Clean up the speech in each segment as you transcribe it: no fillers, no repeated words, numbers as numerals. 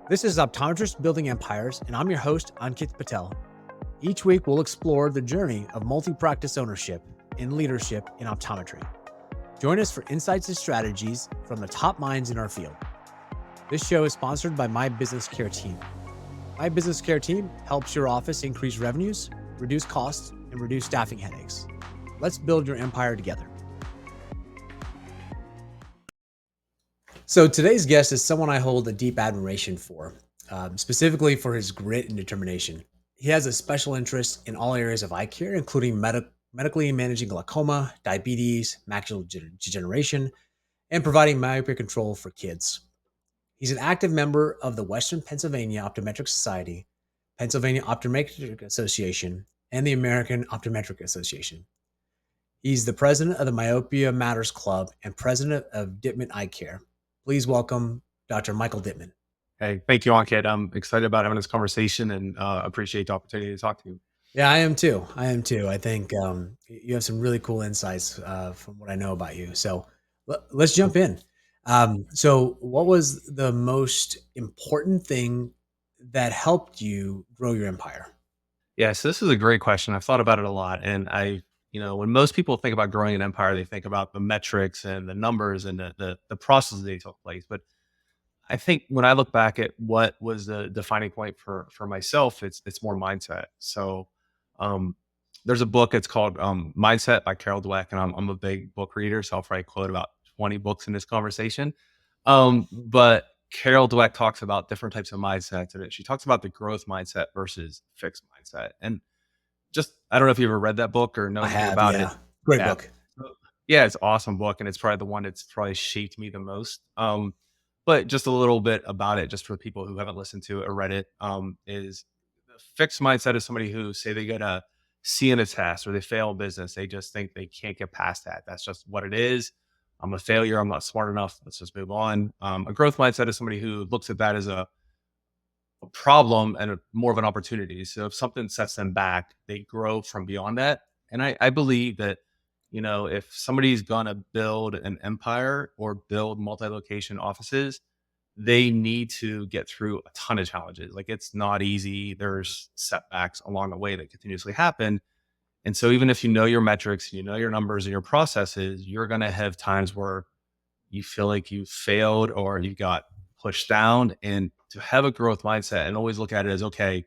This is Optometrist Building Empires, and I'm your host, Ankit Patel. Each week, we'll explore the journey of multi-practice ownership and leadership in optometry. Join us for insights and strategies from the top minds in our field. This show is sponsored by My Business Care Team. My Business Care Team helps your office increase revenues, reduce costs, and reduce staffing headaches. Let's build your empire together. So today's guest is someone I hold a deep admiration for, specifically for his grit and determination. He has a special interest in all areas of eye care, including medically managing glaucoma, diabetes, macular degeneration, and providing myopia control for kids. He's an active member of the Western Pennsylvania Optometric Society, Pennsylvania Optometric Association, and the American Optometric Association. He's the president of the Myopia Matters Club and president of Dittman Eye Care. Please welcome Dr. Michael Dittman. Hey, thank you, Ankit. I'm excited about having this conversation and appreciate the opportunity to talk to you. Yeah, I am too. I think you have some really cool insights from what I know about you. So let's jump in. So what was the most important thing that helped you grow your empire? Yeah, so this is a great question. I've thought about it a lot. And when most people think about growing an empire, they think about the metrics and the numbers and the processes that took place. But I think when I look back at what was the defining point for myself, it's more mindset. So there's a book, it's called Mindset by Carol Dweck, and I'm a big book reader, so I'll probably quote about 20 books in this conversation. But Carol Dweck talks about different types of mindsets, and she talks about the growth mindset versus fixed mindset. And I don't know if you ever read that book or know anything about it. Great book. Yeah, it's an awesome book, and it's probably the one that's probably shaped me the most. But just a little bit about it, just for people who haven't listened to it or read it, is the fixed mindset is somebody who say they get a C in a test or they fail in business. They just think they can't get past that. That's just what it is. I'm a failure. I'm not smart enough. Let's just move on. A growth mindset is somebody who looks at that as a problem and more of an opportunity. So if something sets them back, they grow from beyond that. And I believe that, if somebody's going to build an empire or build multi-location offices, they need to get through a ton of challenges. Like, it's not easy. There's setbacks along the way that continuously happen. And so even if you know your metrics, you know your numbers and your processes, you're going to have times where you feel like you failed or you got pushed down. And to have a growth mindset and always look at it as, okay,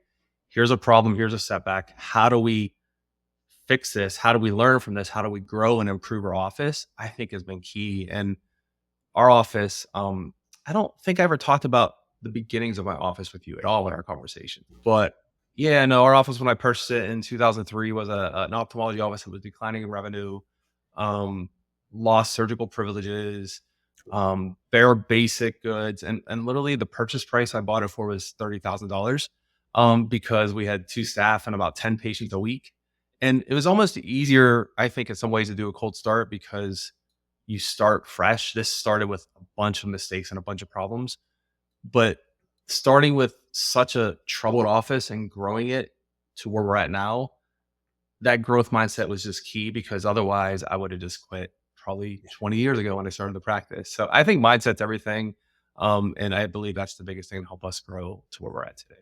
here's a problem, here's a setback. How do we fix this? How do we learn from this? How do we grow and improve our office? I think has been key. And our office, I don't think I ever talked about the beginnings of my office with you at all in our conversation. But yeah, no, our office when I purchased it in 2003 was an ophthalmology office that was declining in revenue, lost surgical privileges, bare basic goods. And literally the purchase price I bought it for was $30,000 because we had 2 staff and about 10 patients a week. And it was almost easier, I think, in some ways to do a cold start because you start fresh. This started with a bunch of mistakes and a bunch of problems, but starting with such a troubled office and growing it to where we're at now, that growth mindset was just key because otherwise I would have just quit probably 20 years ago when I started the practice. So I think mindset's everything. And I believe that's the biggest thing to help us grow to where we're at today.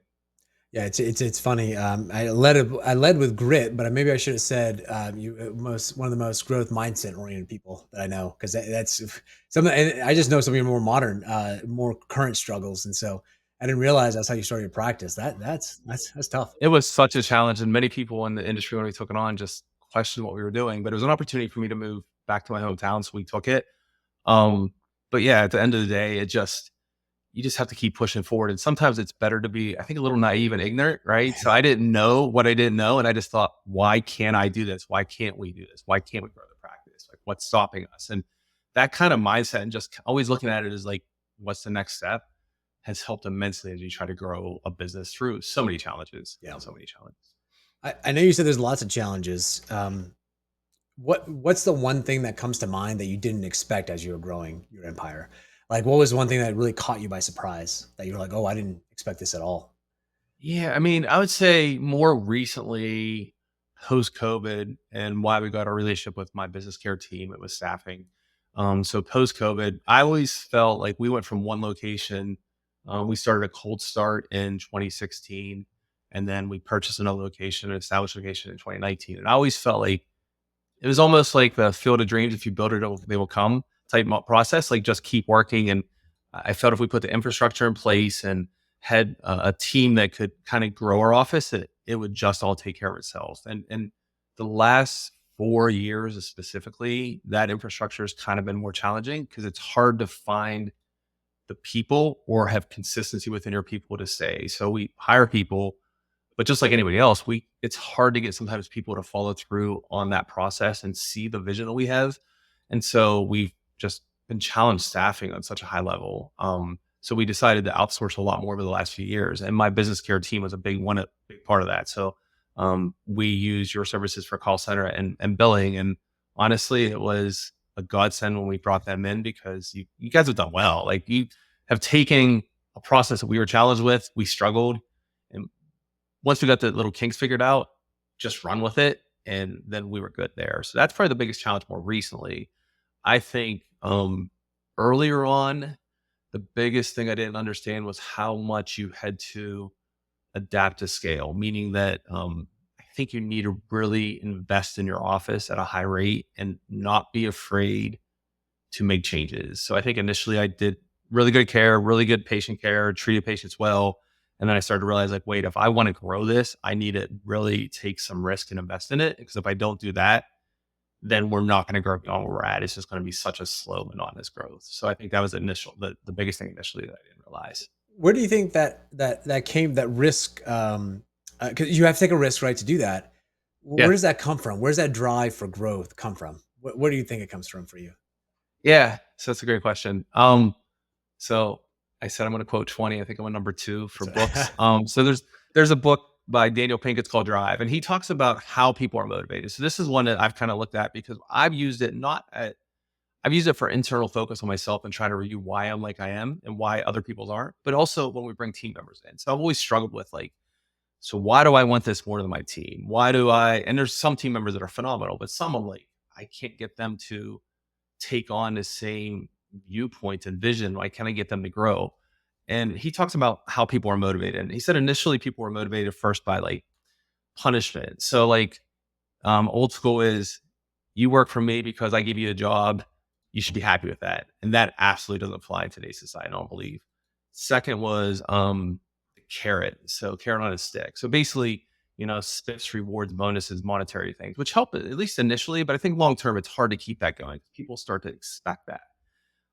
Yeah, it's funny. I led with grit, but maybe I should have said one of the most growth mindset oriented people that I know, because that's something. And I just know some of your more modern, more current struggles, and so I didn't realize that's how you started your practice. That's tough. It was such a challenge, and many people in the industry when we took it on just questioned what we were doing. But it was an opportunity for me to move back to my hometown, so we took it. But yeah, at the end of the day, you just have to keep pushing forward. And sometimes it's better to be, I think, a little naive and ignorant, right? So I didn't know what I didn't know. And I just thought, why can't I do this? Why can't we do this? Why can't we grow the practice? Like, what's stopping us? And that kind of mindset and just always looking at it as like, what's the next step has helped immensely as you try to grow a business through so many challenges. Yeah. So many challenges. I know you said there's lots of challenges. What's the one thing that comes to mind that you didn't expect as you were growing your empire? Like, what was one thing that really caught you by surprise that you were like, oh, I didn't expect this at all? Yeah, I mean, I would say more recently, post COVID, and why we got our relationship with my business care team, it was staffing. So post COVID, I always felt like we went from one location We started a cold start in 2016, and then we purchased another location, an established location in 2019. And I always felt like it was almost like the field of dreams. If you build it, they will come type process. Like just keep working. And I felt if we put the infrastructure in place and had a team that could kind of grow our office, it would just all take care of itself. And the last 4 years specifically, that infrastructure has kind of been more challenging because it's hard to find the people or have consistency within your people to stay. So we hire people, but just like anybody else, it's hard to get sometimes people to follow through on that process and see the vision that we have. And so we've just been challenged staffing on such a high level. So we decided to outsource a lot more over the last few years. And my business care team was a big part of that. So we use your services for call center and billing. And honestly, it was a godsend when we brought them in because you guys have done well. Like you have taken a process that we were challenged with, we struggled, and once we got the little kinks figured out, just run with it. And then we were good there. So that's probably the biggest challenge more recently. I think earlier on, the biggest thing I didn't understand was how much you had to adapt to scale, meaning that I think you need to really invest in your office at a high rate and not be afraid to make changes. So I think initially I did really good care, really good patient care, treated patients well. And then I started to realize like, wait, if I want to grow this, I need to really take some risk and invest in it. Because if I don't do that, then we're not going to grow beyond where we're at. It's just going to be such a slow, monotonous growth. So I think that was the biggest thing initially that I didn't realize. Where do you think that came that risk? Because you have to take a risk, right, to do that. Where Yeah. does that come from? Where's that drive for growth come from? Where do you think it comes from for you? Yeah. So that's a great question. So I said I'm going to quote 20. I think I'm a number two for So, books. So there's a book by Daniel Pink. It's called Drive, and he talks about how people are motivated. So this is one that I've kind of looked at because I've used it for internal focus on myself and trying to review why I'm like I am and why other people's aren't, but also when we bring team members in. So I've always struggled with like, so why do I want this more than my team? Why do I? And there's some team members that are phenomenal, but some I'm like, I can't get them to take on the same viewpoint and vision. Why can't I get them to grow? And he talks about how people are motivated. And he said initially people were motivated first by like punishment. So like old school is you work for me because I give you a job. You should be happy with that. And that absolutely doesn't apply in today's society, I don't believe. Second was the carrot. So carrot on a stick. So basically, spiffs, rewards, bonuses, monetary things, which help at least initially, but I think long term it's hard to keep that going. People start to expect that.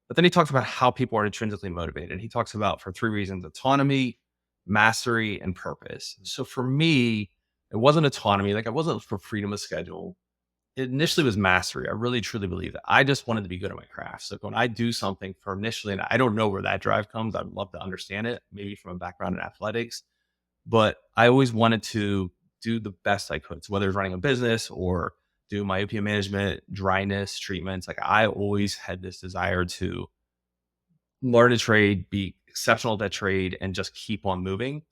But then he talks about how people are intrinsically motivated. And he talks about for three reasons: autonomy, mastery, and purpose. So for me, it wasn't autonomy. Like I wasn't for freedom of schedule. It initially was mastery. I really truly believe that. I just wanted to be good at my craft. So when I do something for initially, and I don't know where that drive comes, I'd love to understand it, maybe from a background in athletics, but I always wanted to do the best I could. So whether it's running a business or do myopia management, dryness treatments, like I always had this desire to learn a trade, be exceptional at that trade, and just keep on moving.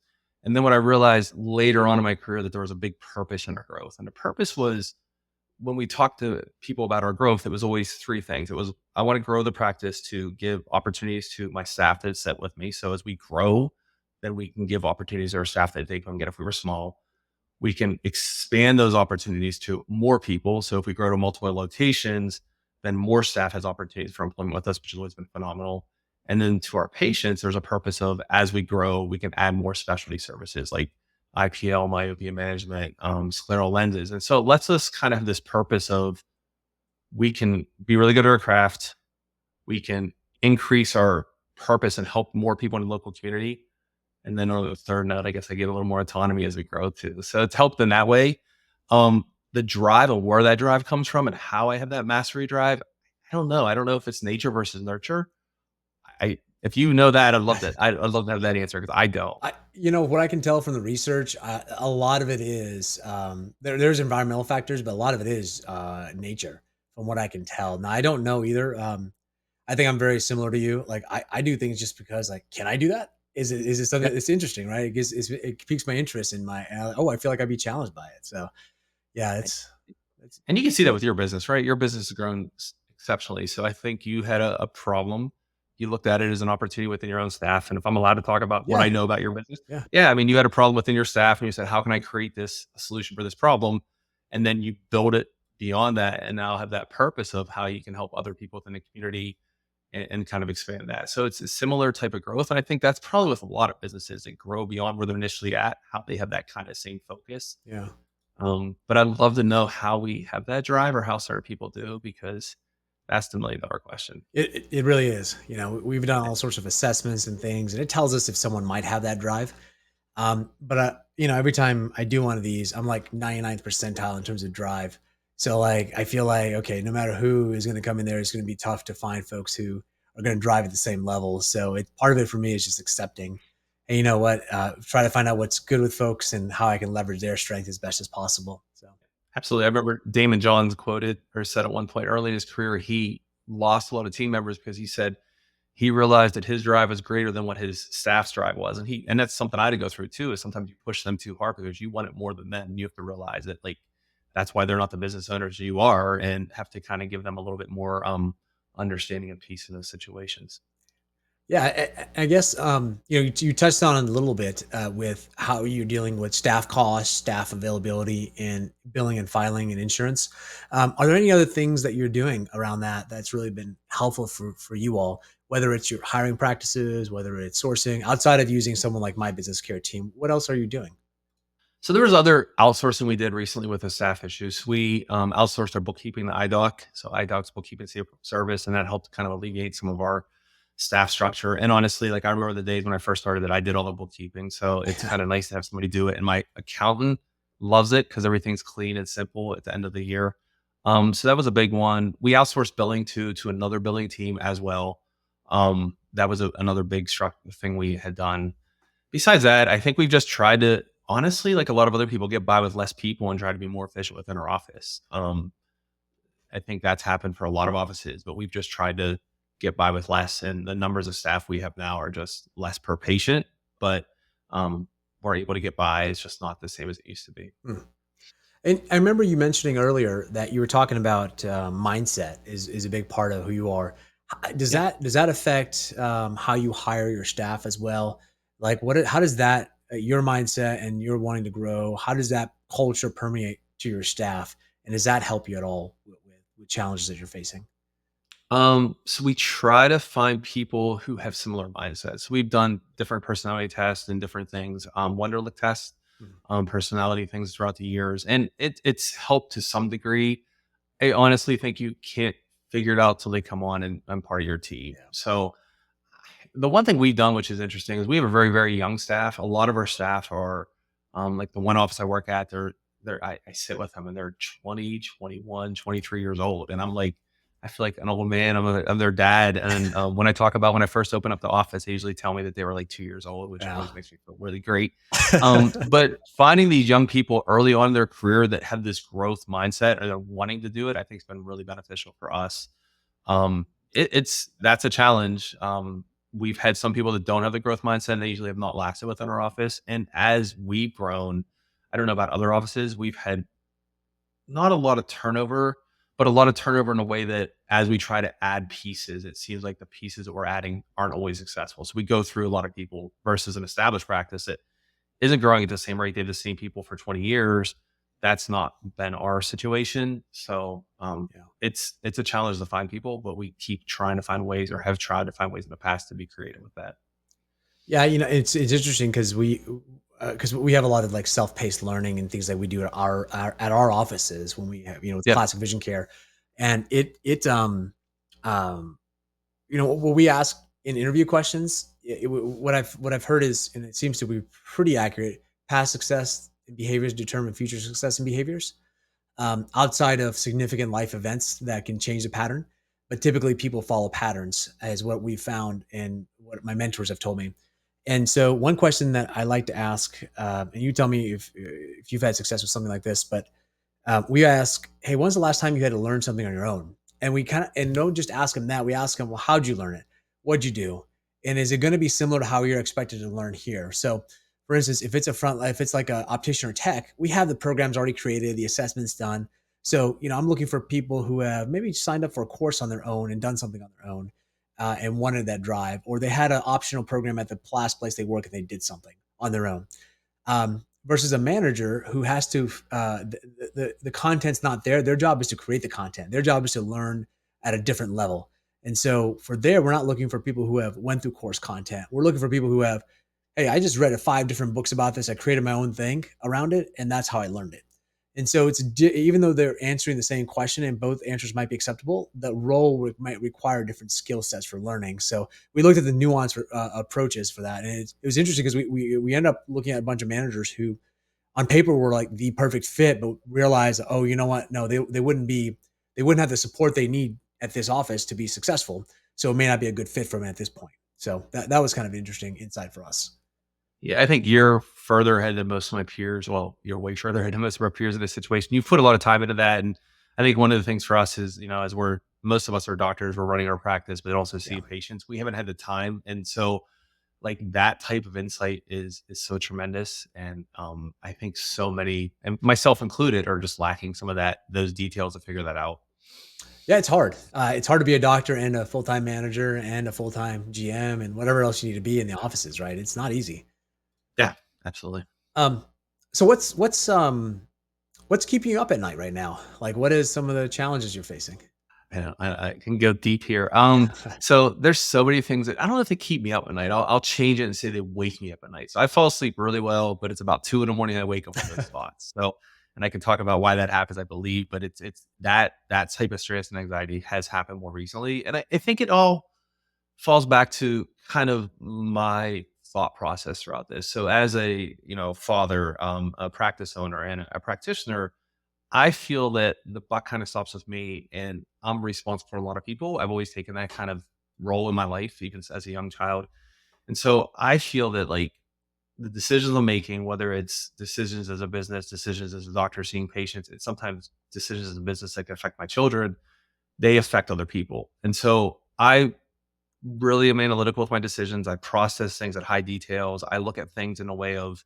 And then what I realized later on in my career that there was a big purpose in our growth. And the purpose was when we talked to people about our growth, it was always three things. It was, I want to grow the practice to give opportunities to my staff that sit with me. So as we grow, then we can give opportunities to our staff that they couldn't get if we were small. We can expand those opportunities to more people. So if we grow to multiple locations, then more staff has opportunities for employment with us, which has always been phenomenal. And then to our patients, there's a purpose of as we grow, we can add more specialty services like IPL, myopia management, scleral lenses. And so it lets us kind of have this purpose of we can be really good at our craft. We can increase our purpose and help more people in the local community. And then on the third note, I guess I get a little more autonomy as we grow too. So it's helped in that way. The drive and where that drive comes from and how I have that mastery drive, I don't know. I don't know if it's nature versus nurture. If you know that, I'd love that. I'd love to have that answer because I don't. What I can tell from the research, a lot of it is there's environmental factors, but a lot of it is nature, from what I can tell. Now, I don't know either. I think I'm very similar to you. Like I do things just because, like, can I do that? Is it something Yeah. that's interesting, right? It piques my interest in my I feel like I'd be challenged by it. So yeah, it's And you can see that cool. with your business, right? Your business has grown exceptionally. So I think you had a problem you looked at it as an opportunity within your own staff. And if I'm allowed to talk about what Yeah, I know about your business, yeah, yeah, I mean, you had a problem within your staff and you said, how can I create this solution for this problem? And then you build it beyond that and now have that purpose of how you can help other people within the community and kind of expand that. So it's a similar type of growth. And I think that's probably with a lot of businesses that grow beyond where they're initially at, how they have that kind of same focus. yeah. But I'd love to know how we have that drive or how certain people do, because that's the $1,000,000 question. It really is. You know, we've done all sorts of assessments and things, and it tells us if someone might have that drive. But you know, every time I do one of these, I'm like 99th percentile in terms of drive. So like, I feel like, okay, no matter who is going to come in there, it's going to be tough to find folks who are going to drive at the same level. So it part of it for me is just accepting. And you know what? Try to find out what's good with folks and how I can leverage their strength as best as possible. So Absolutely. I remember Damon Johns quoted or said at one point early in his career, he lost a lot of team members because he said he realized that his drive was greater than what his staff's drive was. And that's something I had to go through too, is sometimes you push them too hard because you want it more than them. And you have to realize that like that's why they're not the business owners you are, and have to kind of give them a little bit more understanding and peace in those situations. yeah, I guess you know you touched on it a little bit with how you're dealing with staff costs, staff availability, and billing and filing and insurance. Are there any other things that you're doing around that that's really been helpful for you all? Whether it's your hiring practices, whether it's sourcing, outside of using someone like My Business Care Team, what else are you doing? So there was other outsourcing we did recently with the staff issues. We outsourced our bookkeeping to iDoc. So iDoc's bookkeeping service, and that helped kind of alleviate some of our staff structure. And honestly, like I remember the days when I first started that I did all the bookkeeping. So it's kind of nice to have somebody do it. And my accountant loves it because everything's clean and simple at the end of the year. So that was a big one. We outsourced billing to another billing team as well. That was another big thing we had done. Besides that, I think we've just tried to honestly, like a lot of other people, get by with less people and try to be more efficient within our office. I think that's happened for a lot of offices, but we've just tried to get by with less. And the numbers of staff we have now are just less per patient, but we're able to get by. It's just not the same as it used to be. Mm. And I remember you mentioning earlier that you were talking about mindset is a big part of who you are. Yeah. Does that affect how you hire your staff as well? Like, how does that your mindset and you're wanting to grow? How does that culture permeate to your staff, and does that help you at all with challenges that you're facing? So we try to find people who have similar mindsets. So we've done different personality tests and different things, Wonderlic tests, Mhm. personality things throughout the years, and it's helped to some degree. I honestly think you can't figure it out till they come on and I'm part of your team. Yeah, So the one thing we've done, which is interesting, is we have a very, very young staff. A lot of our staff are like the one office I work at, I sit with them and they're 20, 21, 23 years old. And I'm like, I feel like an old man. I'm their dad. And when I talk about when I first opened up the office, they usually tell me that they were like 2 years old, which yeah. always makes me feel really great. But finding these young people early on in their career that have this growth mindset and they're wanting to do it, I think has been really beneficial for us. Um, that's a challenge. We've had some people that don't have the growth mindset and they usually have not lasted within our office. And as we've grown, I don't know about other offices, we've had not a lot of turnover, but a lot of turnover in a way that as we try to add pieces, it seems like the pieces that we're adding aren't always successful. So we go through a lot of people versus an established practice that isn't growing at the same rate. They've the same people for 20 years. That's not been our situation. So Yeah. it's a challenge to find people, but we keep trying to find ways, or have tried to find ways in the past to be creative with that. Yeah, you know, it's interesting because we have a lot of like self-paced learning and things that we do at our offices when we have, you know, with Yeah. classic vision care, and um you know what we ask in interview questions. What I've heard is, and it seems to be pretty accurate. Past success and behaviors determine future success and behaviors outside of significant life events that can change the pattern. But typically, people follow patterns, as what we found and what my mentors have told me. And so, one question that I like to ask, and you tell me if you've had success with something like this, but we ask, "Hey, when's the last time you had to learn something on your own?" And we kind of and don't just ask them that. We ask them, "Well, how'd you learn it? What'd you do? And is it going to be similar to how you're expected to learn here?" So, for instance, if it's like a optician or tech, we have the programs already created, the assessments done. So, you know, I'm looking for people who have maybe signed up for a course on their own and done something on their own. and wanted that drive, or they had an optional program at the last place they work and they did something on their own. Versus a manager who has to the content's not there. Their job is to create the content. Their job is to learn at a different level. And so for there, we're not looking for people who have went through course content. We're looking for people who have, hey, I just read 5 different books about this. I created my own thing around it, and that's how I learned it. And so even though they're answering the same question and both answers might be acceptable, the role might require different skill sets for learning. So we looked at the nuanced approaches for that, and it was interesting because we end up looking at a bunch of managers who, on paper, were like the perfect fit, but realize, oh, you know what? No, they wouldn't have the support they need at this office to be successful. So it may not be a good fit for them at this point. So that was kind of an interesting insight for us. Yeah, I think you're further ahead than most of my peers. Well, you're way further ahead than most of our peers in this situation. You've put a lot of time into that. And I think one of the things for us is, as most of us are doctors, we're running our practice, but also Yeah. see patients. We haven't had the time. And so like that type of insight is so tremendous. And I think so many, and myself included, are just lacking some of those details to figure that out. Yeah, it's hard. It's hard to be a doctor and a full-time manager and a full-time GM and whatever else you need to be in the offices, right? It's not easy. Yeah, absolutely. Um, so what's keeping you up at night right now? Like, what is some of the challenges you're facing? I can go deep here. Yeah. So there's so many things that I don't know if they keep me up at night. I'll change it and say they wake me up at night. So I fall asleep really well, but it's about 2 in the morning I wake up with those thoughts. So, and I can talk about why that happens, I believe, but it's that type of stress and anxiety has happened more recently, and I think it all falls back to kind of my thought process throughout this. So as a father, a practice owner, and a practitioner, I feel that the buck kind of stops with me, and I'm responsible for a lot of people. I've always taken that kind of role in my life, even as a young child. And so I feel that like the decisions I'm making, whether it's decisions as a business, decisions as a doctor seeing patients, it's sometimes decisions as a business that can affect my children, they affect other people. And so I really am analytical with my decisions. I process things at high details. I look at things in a way of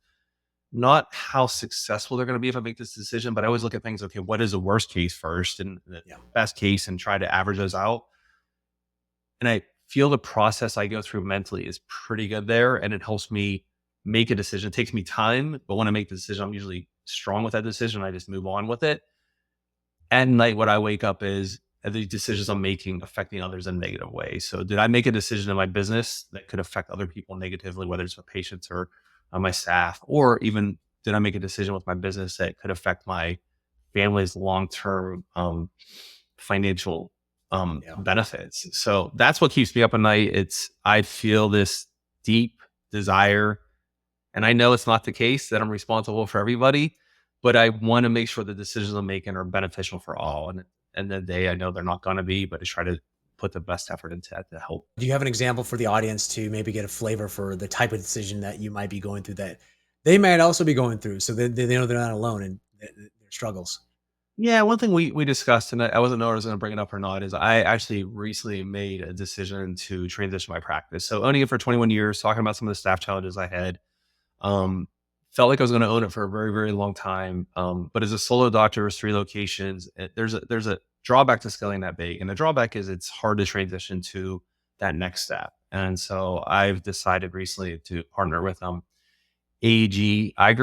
not how successful they're going to be if I make this decision, but I always look at things, okay, what is the worst case first and the Yeah. best case, and try to average those out. And I feel the process I go through mentally is pretty good there. And it helps me make a decision. It takes me time, but when I make the decision, I'm usually strong with that decision. I just move on with it. At night, what I wake up is, are the decisions I'm making affecting others in a negative way? So, did I make a decision in my business that could affect other people negatively, whether it's my patients or my staff, or even did I make a decision with my business that could affect my family's long term financial Yeah. benefits? So that's what keeps me up at night. I feel this deep desire, and I know it's not the case that I'm responsible for everybody, but I want to make sure the decisions I'm making are beneficial for all. And at the end of the day, I know they're not going to be, but I try to put the best effort into that to help. Do you have an example for the audience to maybe get a flavor for the type of decision that you might be going through that they might also be going through, so they know they're not alone in their struggles? Yeah, one thing we discussed, and I wasn't know I was going to bring it up or not, is I actually recently made a decision to transition my practice. So owning it for 21 years, talking about some of the staff challenges I had, um, felt like I was going to own it for a very, very long time. But as a solo doctor with 3 locations, there's a drawback to scaling that big, and the drawback is it's hard to transition to that next step. And so I've decided recently to partner with AEG Eye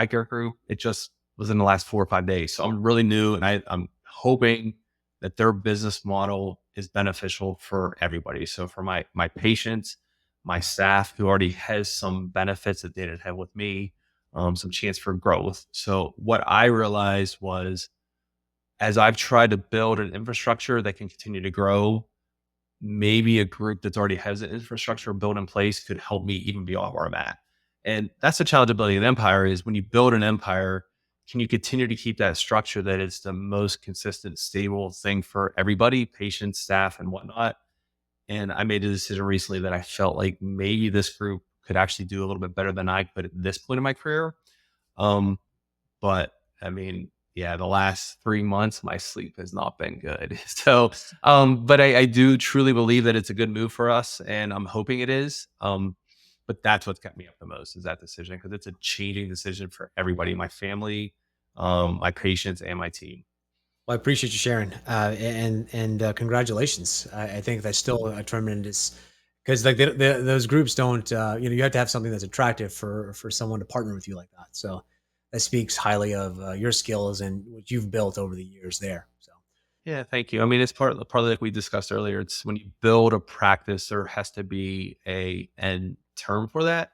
Care Group. It just was in the last 4 or 5 days, so I'm really new, and I'm hoping that their business model is beneficial for everybody. So for my patients, my staff who already has some benefits that they didn't have with me, some chance for growth. So what I realized was, as I've tried to build an infrastructure that can continue to grow, maybe a group that's already has an infrastructure built in place could help me even beyond where I'm at. And that's the challenge of building an empire, is when you build an empire, can you continue to keep that structure that is the most consistent, stable thing for everybody, patients, staff, and whatnot? And I made a decision recently that I felt like maybe this group could actually do a little bit better than I could at this point in my career. Um, but I mean, yeah, the last 3 months, my sleep has not been good. So, but I do truly believe that it's a good move for us, and I'm hoping it is. But that's what's kept me up the most, is that decision, because it's a changing decision for everybody, my family, my patients, and my team. Well, I appreciate you sharing, and congratulations. I think that's still a tremendous because like those groups don't, you have to have something that's attractive for someone to partner with you like that. So that speaks highly of your skills and what you've built over the years there. So Yeah, thank you. I mean, it's partly like we discussed earlier. It's when you build a practice, there has to be a end term for that.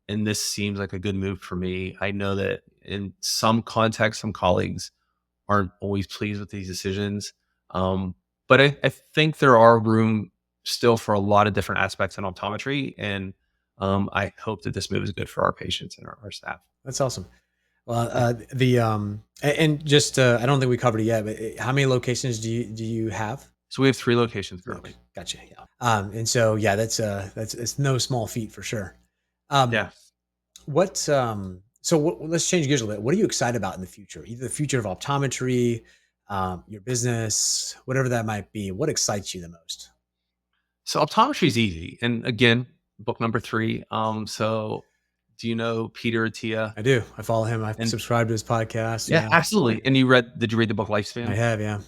And this seems like a good move for me. I know that in some contexts, some colleagues aren't always pleased with these decisions. Um, but I think there are room still for a lot of different aspects in optometry. And I hope that this move is good for our patients and our staff. that's awesome. Well, Yeah. and just I don't think we covered it yet, but how many locations do you have? So we have 3 locations Okay, currently. gotcha. Yeah. And so yeah, that's it's no small feat for sure. Um, Yeah. let's change gears a little bit. What are you excited about in the future? Either the future of optometry, your business, whatever that might be. What excites you the most? So optometry is easy. And again, book number 3. So do you know Peter Attia? I do. I follow him. I And subscribe to his podcast. yeah, Yeah, absolutely. And did you read the book I Lifespan? have. Yeah.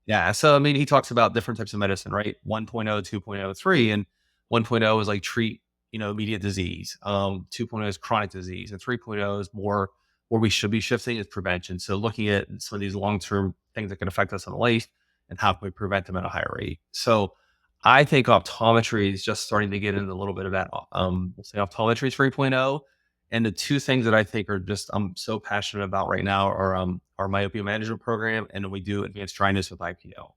Yeah. So, I mean, he talks about different types of medicine, right? 1.0, 2.0, 3. And 1.0 is like treat, immediate disease. 2.0 is chronic disease. And 3.0 is more where we should be shifting is prevention. So, looking at some of these long term things that can affect us in life and how can we prevent them at a higher rate. So, I think optometry is just starting to get into a little bit of that. We'll say optometry 3.0. And the two things that I think are just I'm so passionate about right now are our myopia management program, and then we do advanced dryness with IPL.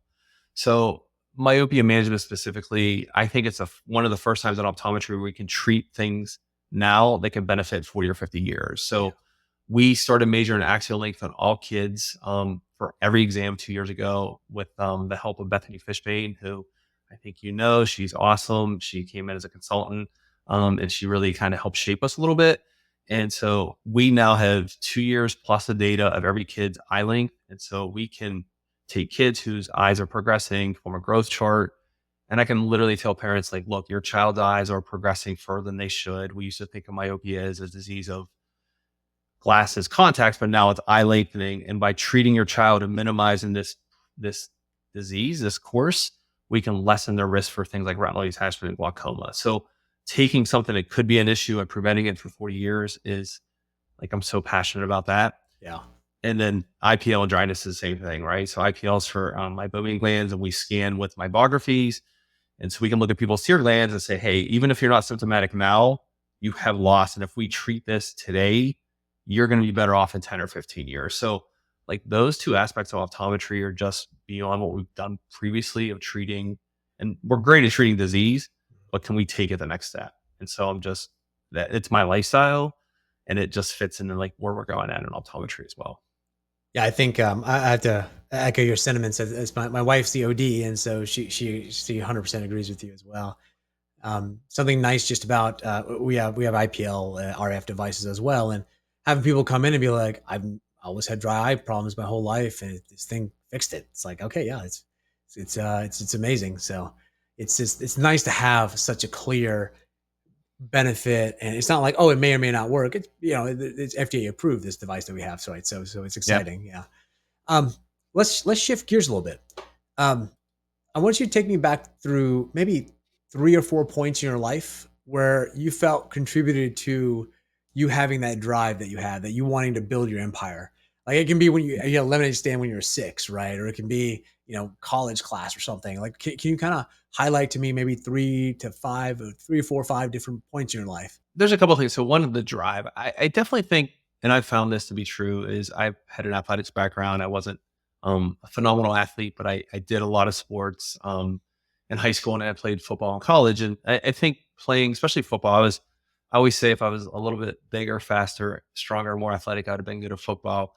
So myopia management specifically, I think it's one of the first times in optometry where we can treat things now that can benefit 40 or 50 years. Yeah. So we started measuring axial length on all kids for every exam 2 years ago with the help of Bethany Fishbane, who I think she's awesome. She came in as a consultant and she really kind of helped shape us a little bit. And so we now have 2 years plus the data of every kid's eye length. And so we can take kids whose eyes are progressing from a growth chart. And I can literally tell parents, like, look, your child's eyes are progressing further than they should. We used to think of myopia as a disease of glasses, contacts, but now it's eye lengthening. And by treating your child and minimizing this disease, this course, we can lessen their risk for things like retinal detachment and glaucoma. So taking something that could be an issue and preventing it for 40 years is like I'm so passionate about that. Yeah. And then IPL and dryness is the same thing, right? So IPL is for my meibomian glands, and we scan with meibographies. And so we can look at people's tear glands and say, hey, even if you're not symptomatic now, you have loss. And if we treat this today, you're going to be better off in 10 or 15 years. So, like, those two aspects of optometry are just beyond what we've done previously of treating. And we're great at treating disease, but can we take it the next step? And so that it's my lifestyle and it just fits into like where we're going at in optometry as well. Yeah, I think I have to echo your sentiments. As my wife's the OD, and so she 100% agrees with you as well. Something nice just about we have IPL RF devices as well, and having people come in and be like, I've always had dry eye problems my whole life, and this thing fixed it. It's like, okay, yeah, it's amazing. So it's nice to have such a clear benefit, and it's not like, oh, it may or may not work. It's it's FDA approved, this device that we have, so it's Yeah. exciting. Yeah. Um, let's shift gears a little bit. Um, I want you to take me back through maybe 3 or 4 points in your life where you felt contributed to you having that drive that you had, that you wanting to build your empire. Like, it can be when you had a lemonade stand when you were 6, right? Or it can be, college class or something. Like, can you kind of highlight to me maybe 3 to 5 or 3 or 4 or 5 different points in your life? There's a couple of things. So one of the drive, I definitely think, and I've found this to be true, is I've had an athletics background. I wasn't a phenomenal athlete, but I did a lot of sports in high school and I played football in college. And I think playing, especially football, I always say if I was a little bit bigger, faster, stronger, more athletic, I would have been good at football.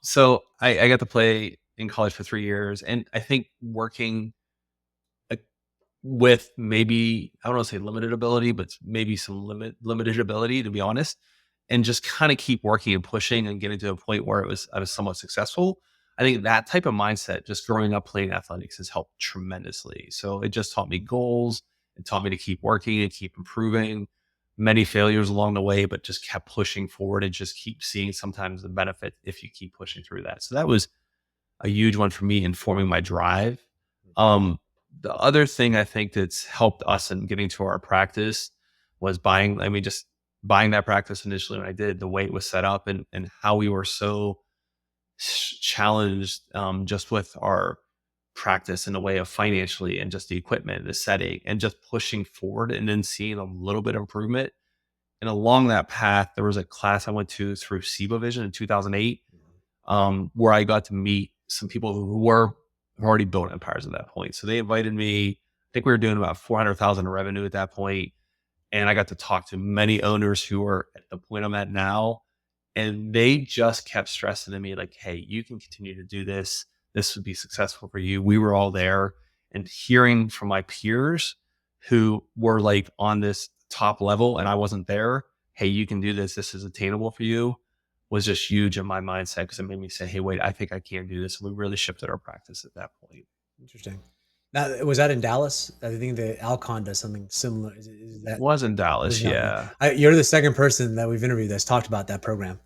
So I got to play in college for 3 years. And I think working with maybe, I don't want to say limited ability, but maybe some limited ability, to be honest, and just kind of keep working and pushing and getting to a point where I was somewhat successful. I think that type of mindset, just growing up playing athletics, has helped tremendously. So it just taught me goals. It taught me to keep working and keep improving. Many failures along the way, but just kept pushing forward and just keep seeing sometimes the benefit if you keep pushing through that. So that was a huge one for me in forming my drive. Um, the other thing I think that's helped us in getting to our practice was buying. I mean, just buying that practice initially when I did, the way it was set up and how we were so challenged just with our practice in the way of financially and just the equipment, the setting, and just pushing forward and then seeing a little bit of improvement. And along that path, there was a class I went to through SIBA Vision in 2008, where I got to meet some people who were who already built empires at that point. So they invited me. I think we were doing about 400,000 in revenue at that point, and I got to talk to many owners who are at the point I'm at now, and they just kept stressing to me like, "Hey, you can continue to do this. This would be successful for you." We were all there, and hearing from my peers who were like on this top level, and I wasn't there. Hey, you can do this. This is attainable for you. Was just huge in my mindset because it made me say, "Hey, wait, I think I can do this." And we really shifted our practice at that point. Interesting. Now, was that in Dallas? I think the Alcon does something similar. Is It that was in was Dallas, not? yeah. You're the second person that we've interviewed that's talked about that program.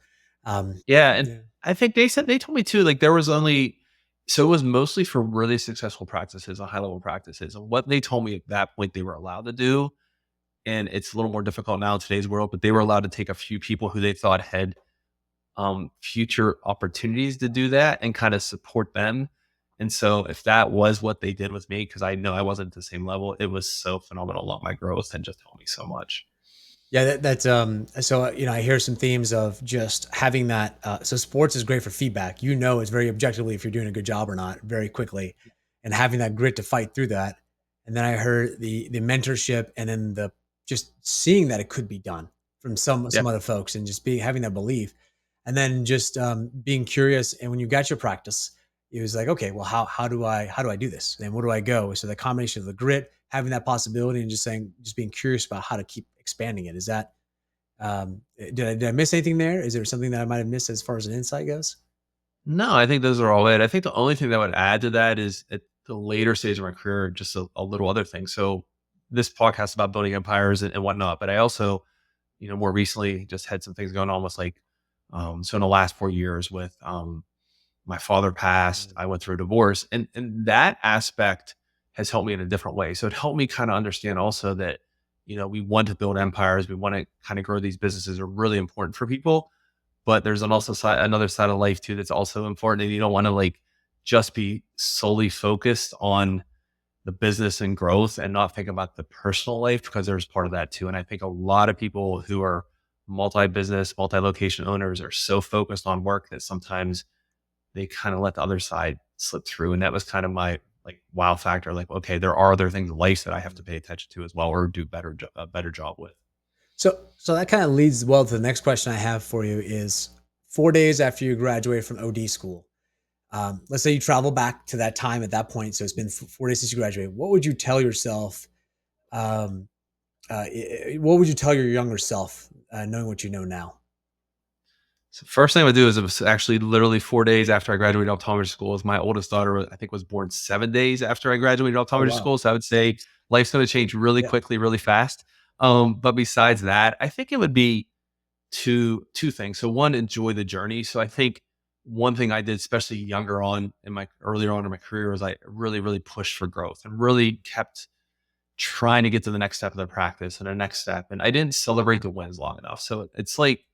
Yeah, and Yeah. I think they told me too, like there was only so it was mostly for really successful practices and high level practices. And what they told me at that point they were allowed to do, and it's a little more difficult now in today's world, but they were allowed to take a few people who they thought had future opportunities to do that and kind of support them. And so if that was what they did with me, because I know I wasn't at the same level, it was so phenomenal along my growth and just helped me so much. Yeah, that's so I hear some themes of just having that so sports is great for feedback. It's very objectively if you're doing a good job or not very quickly, and having that grit to fight through that. And then I heard the mentorship, and then the just seeing that it could be done from Yeah. some other folks, and just being having that belief, and then just being curious. And when you got your practice, it was like, okay, well, how do I do this? And what do I go? So the combination of the grit, having that possibility, and just being curious about how to keep expanding it. Is that did I miss anything there? Is there something that I might have missed as far as an insight goes? No, I think those are all it. I think the only thing that would add to that is at the later stage of my career, just a little other thing. So this podcast about building empires and whatnot, but I also, more recently just had some things going on with like, so in the last 4 years with, my father passed, Mm. I went through a divorce and that aspect has helped me in a different way. So it helped me kind of understand also that, we want to build empires. We want to kind of grow these businesses are really important for people, but there's another side of life too that's also important, and you don't want to like just be solely focused on the business and growth and not think about the personal life because there's part of that too. And I think a lot of people who are multi-business, multi-location owners are so focused on work that sometimes they kind of let the other side slip through. And that was kind of my like wow factor. Like, okay, there are other things in life that I have to pay attention to as well, or do a better job with. So that kind of leads well to the next question I have for you is 4 days after you graduate from OD school. Let's say you travel back to that time at that point. So it's been 4 days since you graduated. What would you tell yourself? Um, what would you tell your younger self, knowing what you know now? So first thing I would do is it was actually literally 4 days after I graduated optometry school. Is my oldest daughter, I think, was born 7 days after I graduated Oh optometry wow. school. So I would say life's going to change really Yeah. quickly, really fast. But besides that, I think it would be two things. So one, enjoy the journey. So I think one thing I did, especially younger on in my earlier on in my career, was I really, really pushed for growth and really kept trying to get to the next step of the practice and the next step. And I didn't celebrate the wins long enough. So it's like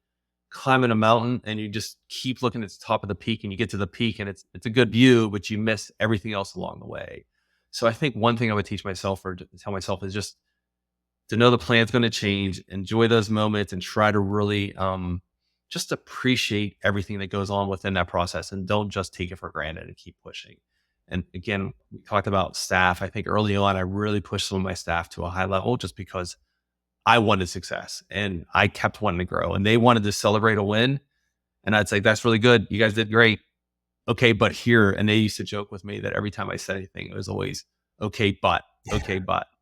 climbing a mountain and you just keep looking at the top of the peak and you get to the peak and it's a good view, but you miss everything else along the way. So I think one thing I would teach myself or tell myself is just to know the plan's going to change, enjoy those moments and try to really just appreciate everything that goes on within that process and don't just take it for granted and keep pushing. And again, we talked about staff. I think early on, I really pushed some of my staff to a high level just because I wanted success and I kept wanting to grow and they wanted to celebrate a win. And I'd say, that's really good. You guys did great. Okay, but here, and they used to joke with me that every time I said anything, it was always okay, but.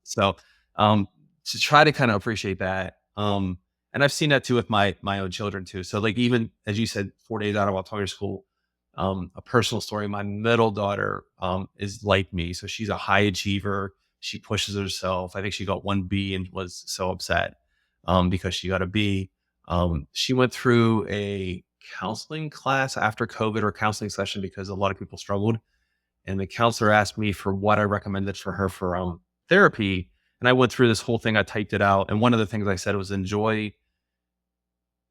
So to try to kind of appreciate that. And I've seen that too with my own children too. So like even as you said, 4 days out of optometry school, a personal story. My middle daughter is like me, so she's a high achiever. She pushes herself. I think she got 1B and was so upset because she got a B. She went through a counseling class after COVID, or counseling session, because a lot of people struggled. And the counselor asked me for what I recommended for her for therapy. And I went through this whole thing. I typed it out. And one of the things I said was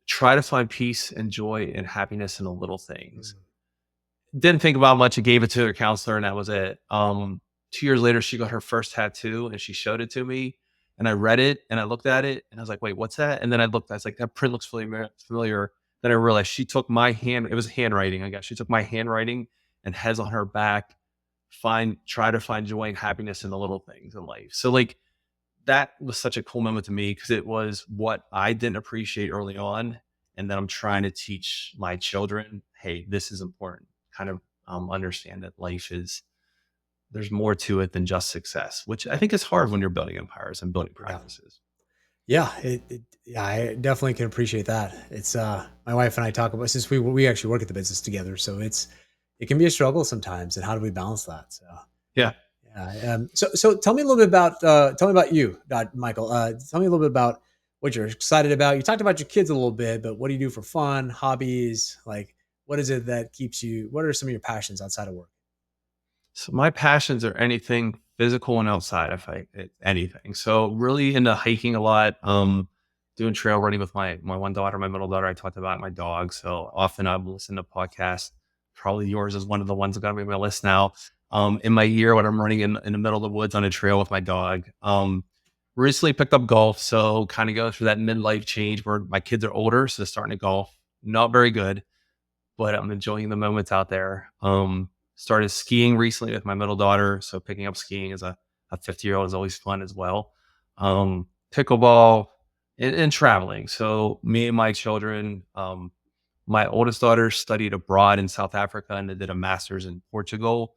try to find peace and joy and happiness in the little things. Mm. Didn't think about much. I gave it to her counselor, and that was it. 2 years later, she got her first tattoo, and she showed it to me, and I read it, and I looked at it, and I was like, "Wait, what's that?" And then I looked. I was like, "That print looks familiar." Then I realized she took my hand. It was handwriting. I guess she took my handwriting and has on her back, try to find joy and happiness in the little things in life. So like that was such a cool moment to me, because it was what I didn't appreciate early on, and then I'm trying to teach my children, hey, this is important. Kind of understand that there's more to it than just success, which I think is hard when you're building empires and building Yeah. practices. Yeah, yeah, I definitely can appreciate that. It's my wife and I talk about, since we actually work at the business together, so it can be a struggle sometimes, and how do we balance that? So Yeah. yeah, so tell me a little bit about you, Michael. Tell me a little bit about what you're excited about. You talked about your kids a little bit, but what do you do for fun, hobbies? Like, what is it that keeps you? What are some of your passions outside of work? So my passions are anything physical and outside, if anything. So really into hiking a lot, doing trail running with my one daughter, my middle daughter. I talked about my dog. So often I'm listening to podcasts. Probably yours is one of the ones that got me on my list now. In my year when I'm running in the middle of the woods on a trail with my dog. Recently picked up golf. So kind of go through that midlife change where my kids are older. So starting to golf, not very good, but I'm enjoying the moments out there. Started skiing recently with my middle daughter. So picking up skiing as a 50-year-old is always fun as well. Pickleball and traveling. So me and my children, my oldest daughter studied abroad in South Africa and did a master's in Portugal.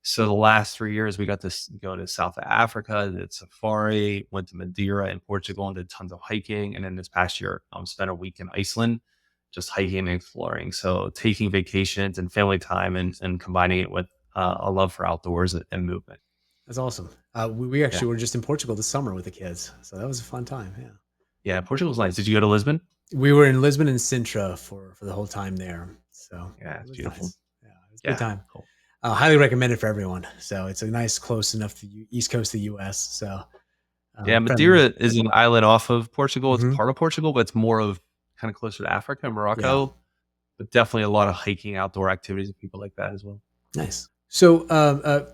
So the last 3 years we got to go to South Africa, did safari, went to Madeira in Portugal and did tons of hiking. And then this past year, spent a week in Iceland, just hiking and exploring. So taking vacations and family time, and combining it with a love for outdoors and movement. That's awesome. We Yeah. actually were just in Portugal this summer with the kids, so that was a fun time. Yeah. Yeah. Portugal's nice. Did you go to Lisbon? We were in Lisbon and Sintra for the whole time there, so Yeah. it It's was beautiful. nice. Yeah, it was a good Yeah. time. Cool. Highly recommended for everyone. So it's a nice, close enough to East Coast of the U.S. So Yeah, friendly. Madeira is an island off of Portugal. It's Mhm. part of Portugal, but it's more of kind of closer to Africa and Yeah, Morocco. But definitely a lot of hiking, outdoor activities, and people like that as well. nice. So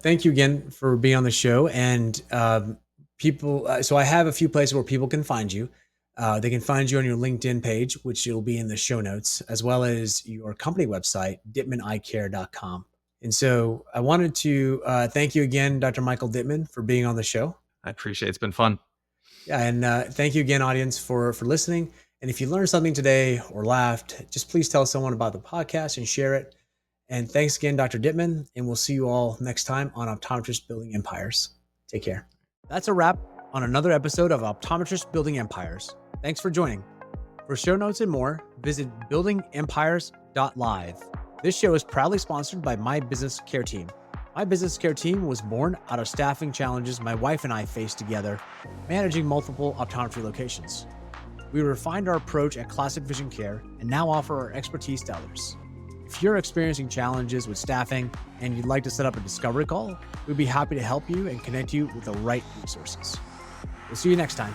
thank you again for being on the show. And people, so I have a few places where people can find you. They can find you on your LinkedIn page, which will be in the show notes, as well as your company website, dittmaneyecare.com. And so I wanted to thank you again, Dr. Michael Dittman, for being on the show. I appreciate it. It's been fun. Yeah, and thank you again, audience, for listening. And if you learned something today or laughed, just please tell someone about the podcast and share it. And thanks again, Dr. Dittman, and we'll see you all next time on Optometrist Building Empires. Take care. That's a wrap on another episode of Optometrist Building Empires. Thanks for joining. For show notes and more, visit buildingempires.live. This show is proudly sponsored by My Business Care Team. My Business Care Team was born out of staffing challenges my wife and I faced together, managing multiple optometry locations. We refined our approach at Classic Vision Care and now offer our expertise to others. If you're experiencing challenges with staffing and you'd like to set up a discovery call, we'd be happy to help you and connect you with the right resources. We'll see you next time.